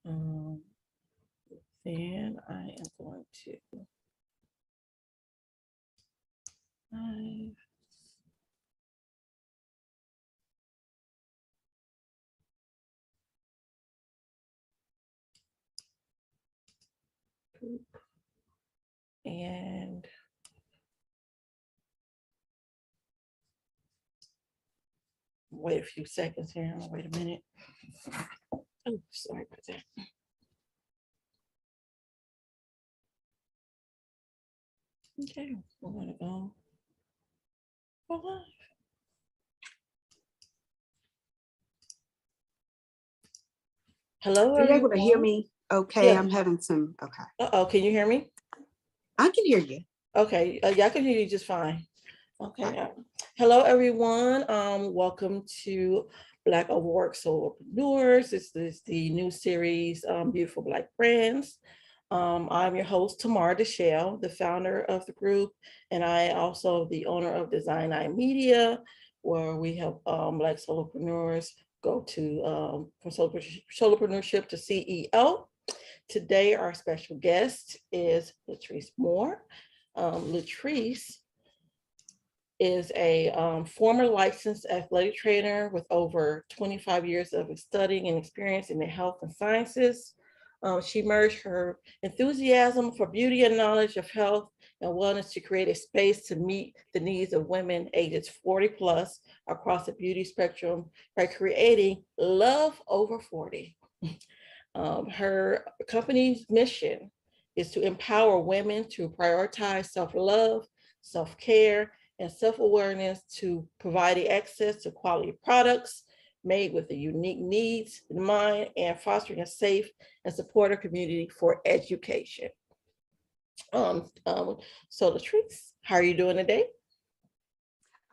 Um, then I am going to live. Group. And wait a few seconds here. Wait a minute. Oh, sorry about that. Okay, we're gonna go live. Hello, Are you able to hear everyone. me? Okay, Yeah. I'm having some, okay. Uh-oh, can you hear me? I can hear you. Okay, yeah, I can hear you just fine. Okay. Hello, everyone. Welcome to Black Award Solopreneurs. This is the new series, Beautiful Black Brands. I'm your host, Tamar Deshelle, the founder of the group, and I also the owner of Design Eye Media, where we help Black solopreneurs go to from solopreneurship to CEO. Today, our special guest is LaTrice Moore. LaTrice is a former licensed athletic trainer with over 25 years of studying and experience in the health and sciences. She merged her enthusiasm for beauty and knowledge of health and wellness to create a space to meet the needs of women ages 40 plus across the beauty spectrum by creating Love Over 40. Her company's mission is to empower women to prioritize self-love, self-care, and self-awareness to providing access to quality products made with the unique needs in mind and fostering a safe and supportive community for education. So LaTrice, how are you doing today?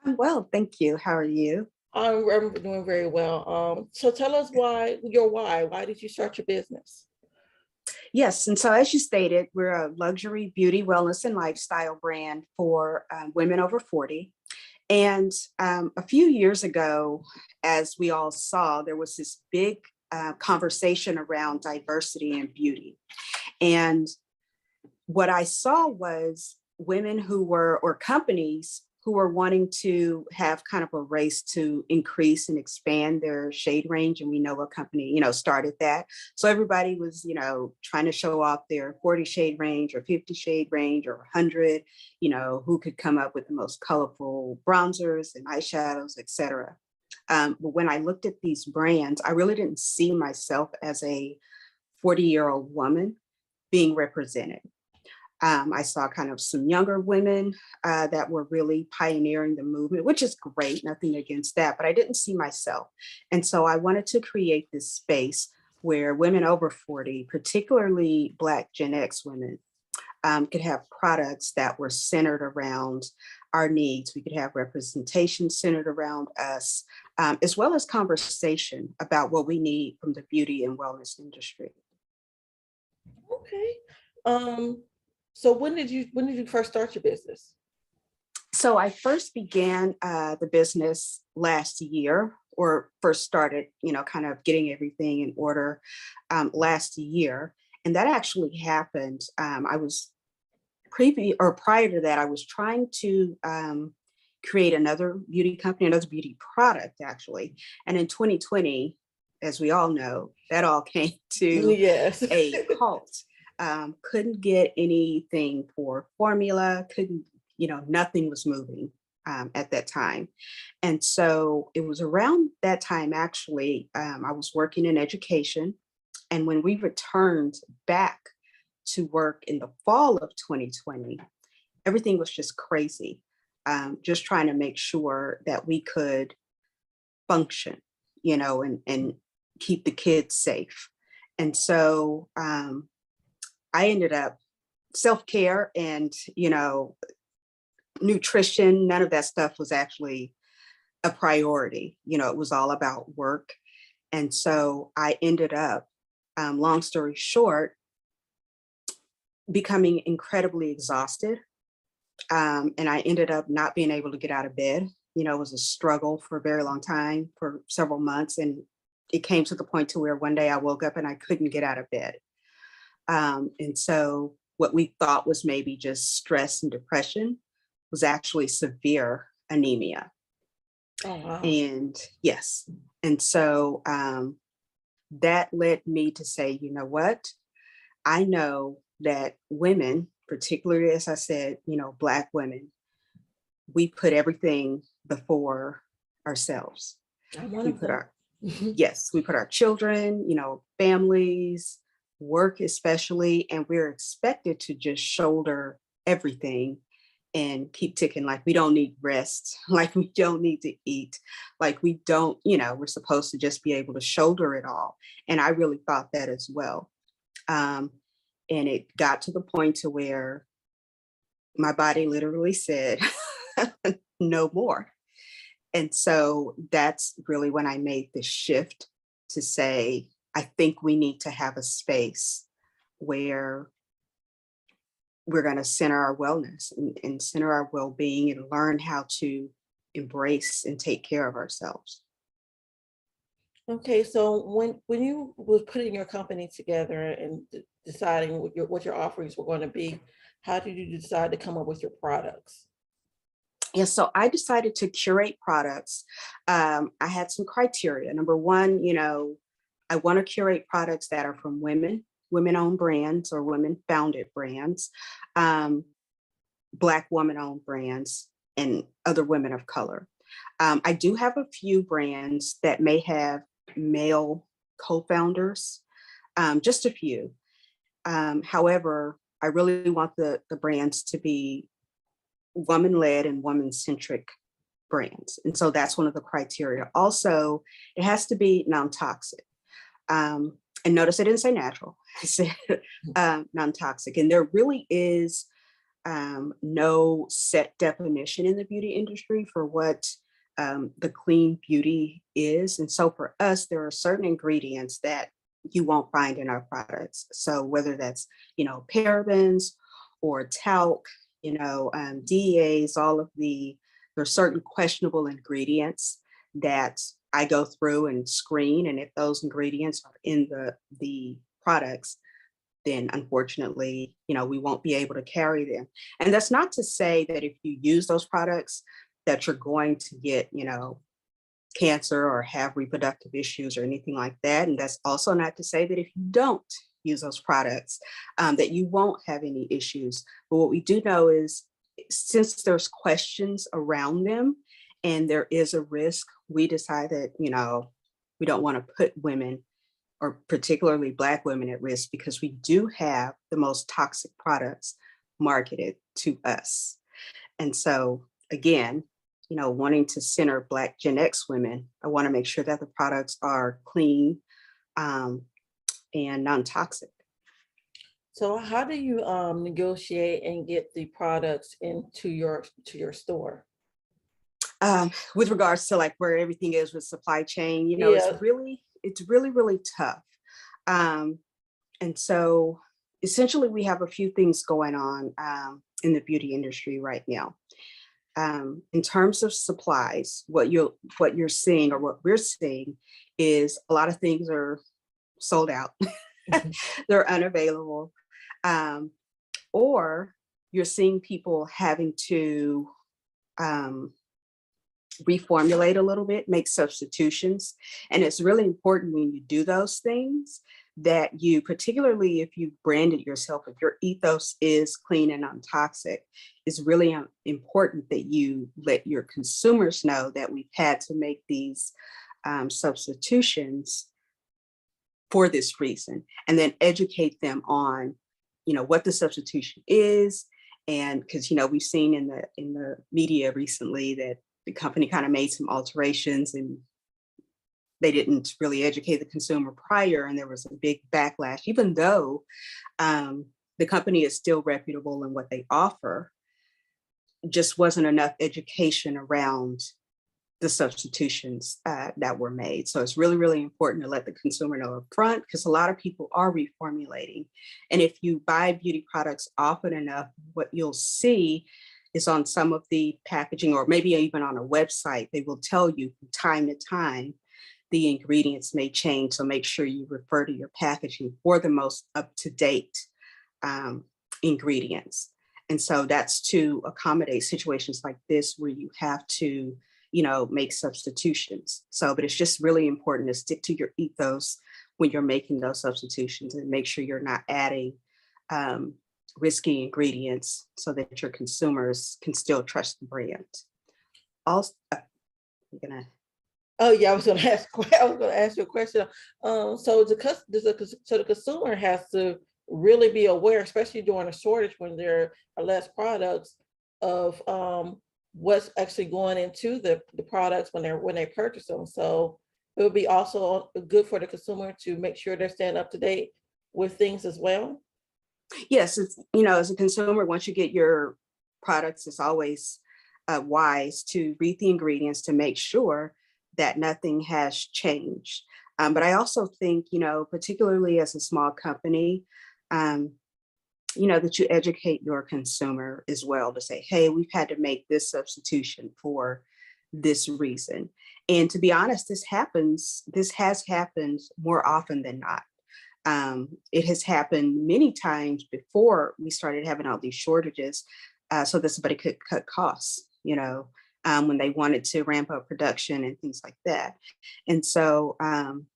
I'm well, thank you. How are you? I'm doing very well. So tell us why. Why did you start your business? Yes, and so as you stated, we're a luxury beauty, wellness, and lifestyle brand for women over 40. And a few years ago, as we all saw, there was this big conversation around diversity and beauty. And what I saw was women who were, or companies who were wanting to have kind of a race to increase and expand their shade range. And we know a company, started that. So everybody was, trying to show off their 40 shade range or 50 shade range or 100, who could come up with the most colorful bronzers and eyeshadows, etc. But when I looked at these brands, I really didn't see myself as a 40-year-old woman being represented. I saw kind of some younger women that were really pioneering the movement, which is great, nothing against that, but I didn't see myself. And so I wanted to create this space where women over 40, particularly Black Gen X women, could have products that were centered around our needs. We could have representation centered around us, as well as conversation about what we need from the beauty and wellness industry. Okay. So when did you first start your business? So I first began the business last year, or first started, kind of getting everything in order last year. And that actually happened. I was prior to that, I was trying to create another beauty company, another beauty product, actually. And in 2020, as we all know, that all came to Yes. a halt. Couldn't get anything for formula, nothing was moving at that time. And so it was around that time, actually, I was working in education. And when we returned back to work in the fall of 2020, everything was just crazy. Just trying to make sure that we could function, and keep the kids safe. And so I ended up self-care and, nutrition, none of that stuff was actually a priority. It was all about work. And so I ended up, long story short, becoming incredibly exhausted. And I ended up not being able to get out of bed. It was a struggle for a very long time, for several months. And it came to the point to where one day I woke up and I couldn't get out of bed. And so what we thought was maybe just stress and depression was actually severe anemia. Oh, wow. And yes, and so that led me to say, you know what? I know that women, particularly as I said, Black women, we put everything before ourselves. I'm one We of put them. our, yes, we put our children, families, work especially, and we're expected to just shoulder everything and keep ticking. Like we don't need rest, like we don't need to eat, like we don't, we're supposed to just be able to shoulder it all. And I really thought that as well. Um, and it got to the point to where my body literally said, no more. And so that's really when I made the shift to say, I think we need to have a space where we're going to center our wellness and center our well-being and learn how to embrace and take care of ourselves. Okay, so when you was putting your company together and deciding what your offerings were going to be, how did you decide to come up with your products? Yeah, so I decided to curate products. I had some criteria. Number one, I want to curate products that are from women-owned brands or women-founded brands, um, Black woman-owned brands, and other women of color. I do have a few brands that may have male co-founders, just a few. However, I really want the brands to be woman-led and woman-centric brands. And so that's one of the criteria. Also, it has to be non-toxic. And notice I didn't say natural, I said non-toxic. And there really is no set definition in the beauty industry for what the clean beauty is. And so for us, there are certain ingredients that you won't find in our products. So whether that's, parabens or talc, DEAs, there are certain questionable ingredients that I go through and screen. And if those ingredients are in the products, then unfortunately, we won't be able to carry them. And that's not to say that if you use those products that you're going to get, cancer or have reproductive issues or anything like that. And that's also not to say that if you don't use those products, that you won't have any issues. But what we do know is since there's questions around them and there is a risk, we decide that, we don't want to put women or particularly Black women at risk because we do have the most toxic products marketed to us. And so again, wanting to center Black Gen X women, I want to make sure that the products are clean and non-toxic. So how do you negotiate and get the products into your store? With regards to like where everything is with supply chain, Yeah. it's really tough. And so essentially we have a few things going on in the beauty industry right now. In terms of supplies, what you're seeing or what we're seeing is a lot of things are sold out. They're unavailable. Or you're seeing people having to reformulate a little bit, make substitutions. And it's really important when you do those things that you, particularly if you branded yourself, if your ethos is clean and non-toxic, it's really important that you let your consumers know that we've had to make these substitutions for this reason, and then educate them on, what the substitution is. And because, we've seen in the media recently that the company kind of made some alterations and they didn't really educate the consumer prior, and there was a big backlash, even though the company is still reputable in what they offer, just wasn't enough education around the substitutions that were made. So it's really important to let the consumer know up front, because a lot of people are reformulating. And if you buy beauty products often enough, what you'll see is on some of the packaging, or maybe even on a website, they will tell you from time to time the ingredients may change. So make sure you refer to your packaging for the most up-to-date ingredients. And so that's to accommodate situations like this where you have to, make substitutions. So, but it's just really important to stick to your ethos when you're making those substitutions and make sure you're not adding risky ingredients so that your consumers can still trust the brand. Also, I'm gonna. Oh yeah, I was gonna ask. I was gonna ask you a question. So the consumer has to really be aware, especially during a shortage when there are less products, of what's actually going into the products when they purchase them. So it would be also good for the consumer to make sure they're staying up to date with things as well. Yes, it's, as a consumer, once you get your products, it's always wise to read the ingredients to make sure that nothing has changed. But I also think, particularly as a small company, that you educate your consumer as well to say, hey, we've had to make this substitution for this reason. And to be honest, this has happened more often than not. It has happened many times before we started having all these shortages, so that somebody could cut costs, when they wanted to ramp up production and things like that. And so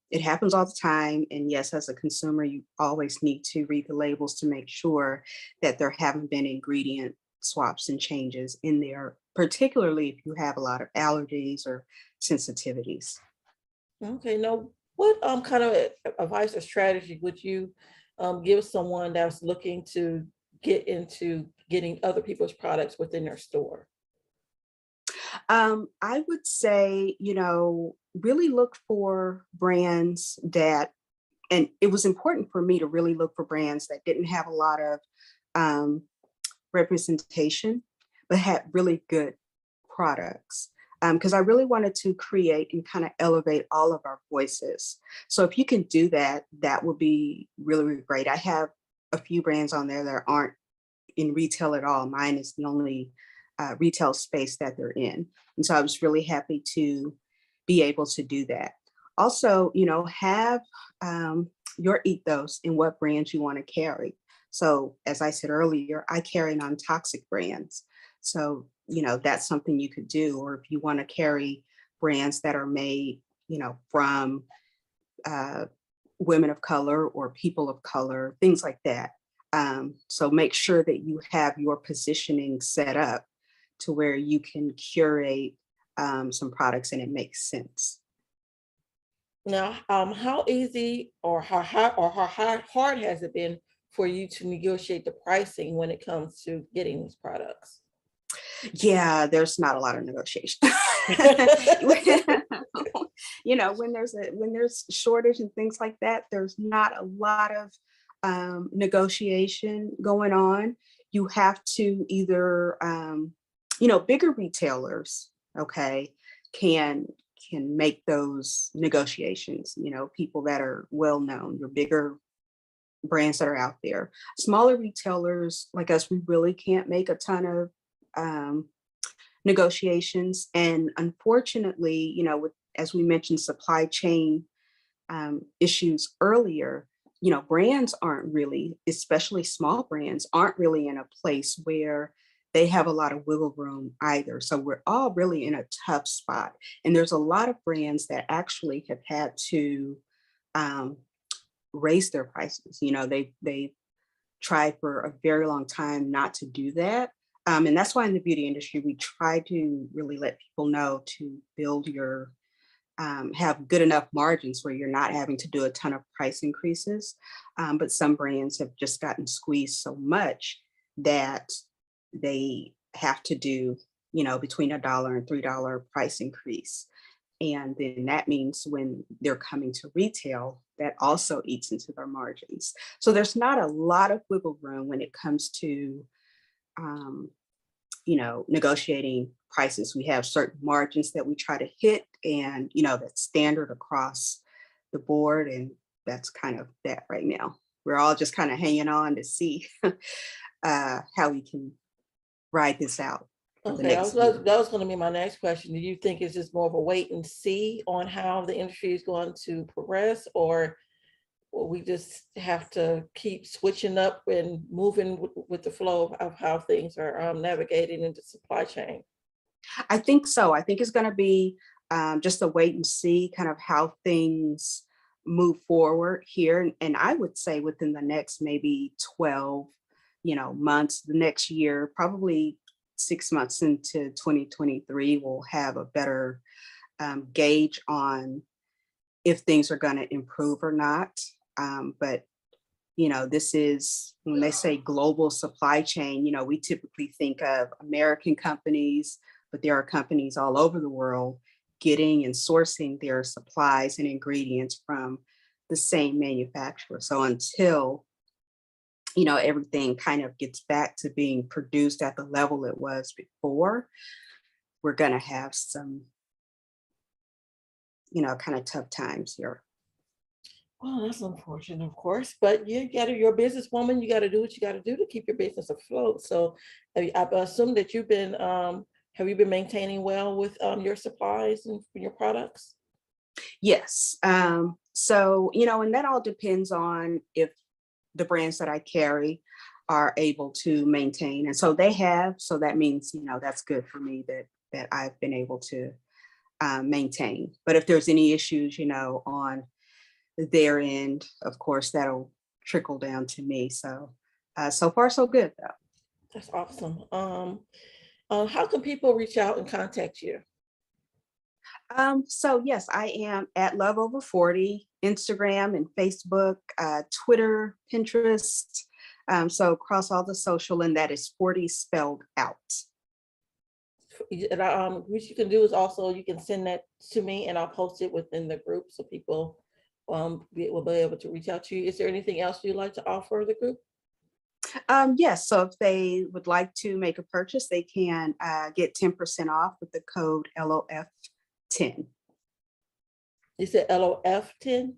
it happens all the time. And yes, as a consumer, you always need to read the labels to make sure that there haven't been ingredient swaps and changes in there, particularly if you have a lot of allergies or sensitivities. Okay, now what kind of advice or strategy would you give someone that's looking to get into getting other people's products within their store? I would say, really look for brands that, and it was important for me to really look for brands that didn't have a lot of um, representation, but had really good products. Because I really wanted to create and kind of elevate all of our voices. So if you can do that, that would be really, really great. I have a few brands on there that aren't in retail at all. Mine is the only retail space that they're in. And so I was really happy to be able to do that. Also, have your ethos in what brands you want to carry. So as I said earlier, I carry non-toxic brands. So, that's something you could do. Or if you want to carry brands that are made, from women of color or people of color, things like that. So make sure that you have your positioning set up to where you can curate some products and it makes sense. Now, how easy or how hard has it been for you to negotiate the pricing when it comes to getting these products? Yeah, there's not a lot of negotiation. When there's shortage and things like that, there's not a lot of negotiation going on. You have to either bigger retailers, okay, can make those negotiations, people that are well known, your bigger brands that are out there. Smaller retailers like us, we really can't make a ton of negotiations. And unfortunately, as we mentioned, supply chain issues earlier, brands aren't really, especially small brands, aren't really in a place where they have a lot of wiggle room either. So we're all really in a tough spot. And there's a lot of brands that actually have had to um, raise their prices. They tried for a very long time not to do that. And that's why in the beauty industry, we try to really let people know to build your, have good enough margins where you're not having to do a ton of price increases. But some brands have just gotten squeezed so much that they have to do, between $1 and $3 price increase. And then that means when they're coming to retail, that also eats into their margins. So there's not a lot of wiggle room when it comes to, um, negotiating prices. We have certain margins that we try to hit, and, that's standard across the board. And that's kind of that right now. We're all just kind of hanging on to see how we can ride this out. for the Okay, next year. that was going to be my next question. Do you think it's just more of a wait and see on how the industry is going to progress, or we just have to keep switching up and moving with the flow of how things are navigating into supply chain? I think so. I think it's going to be just a wait and see kind of how things move forward here. And I would say within the next maybe 12, months, the next year, probably 6 months into 2023, we'll have a better gauge on if things are going to improve or not. But this is when they say global supply chain, we typically think of American companies, but there are companies all over the world getting and sourcing their supplies and ingredients from the same manufacturer. So until, everything kind of gets back to being produced at the level it was before, we're going to have some, kind of tough times here. Well, that's unfortunate, of course, but you're a businesswoman. You got to do what you got to do to keep your business afloat. So I assume that have you been maintaining well with your supplies and your products? Yes. So, and that all depends on if the brands that I carry are able to maintain. And so they have, so that means, that's good for me that I've been able to maintain. But if there's any issues, on their end, of course, that'll trickle down to me. So, so far, so good though. That's awesome. How can people reach out and contact you? So yes, I am at Love Over 40, Instagram and Facebook, Twitter, Pinterest. So across all the social, and that is 40 spelled out. And what you can do is also you can send that to me and I'll post it within the group so people will be able to reach out to you. Is there anything else you'd like to offer the group? Yes, so if they would like to make a purchase, they can get 10% off with the code LOF10. You said LOF10?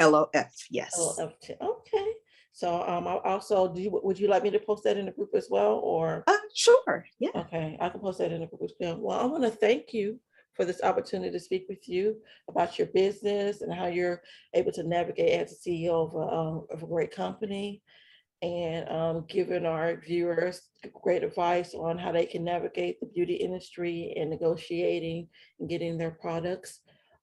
LOF, yes. LOF10. Okay. So also, would you like me to post that in the group as well, or? Sure, yeah. Okay, I can post that in the group as well. Well, I want to thank you for this opportunity to speak with you about your business and how you're able to navigate as a CEO of a great company, and giving our viewers great advice on how they can navigate the beauty industry and negotiating and getting their products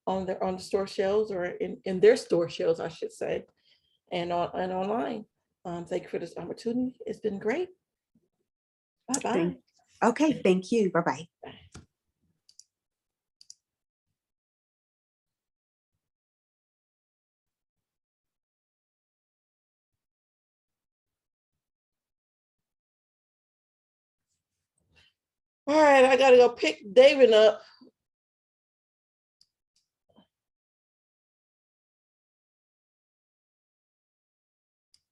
on the store shelves, or in their store shelves, I should say, and online. Thank you for this opportunity. It's been great. Bye-bye. Okay, thank you. Bye-bye. Bye. All right, I gotta go pick David up.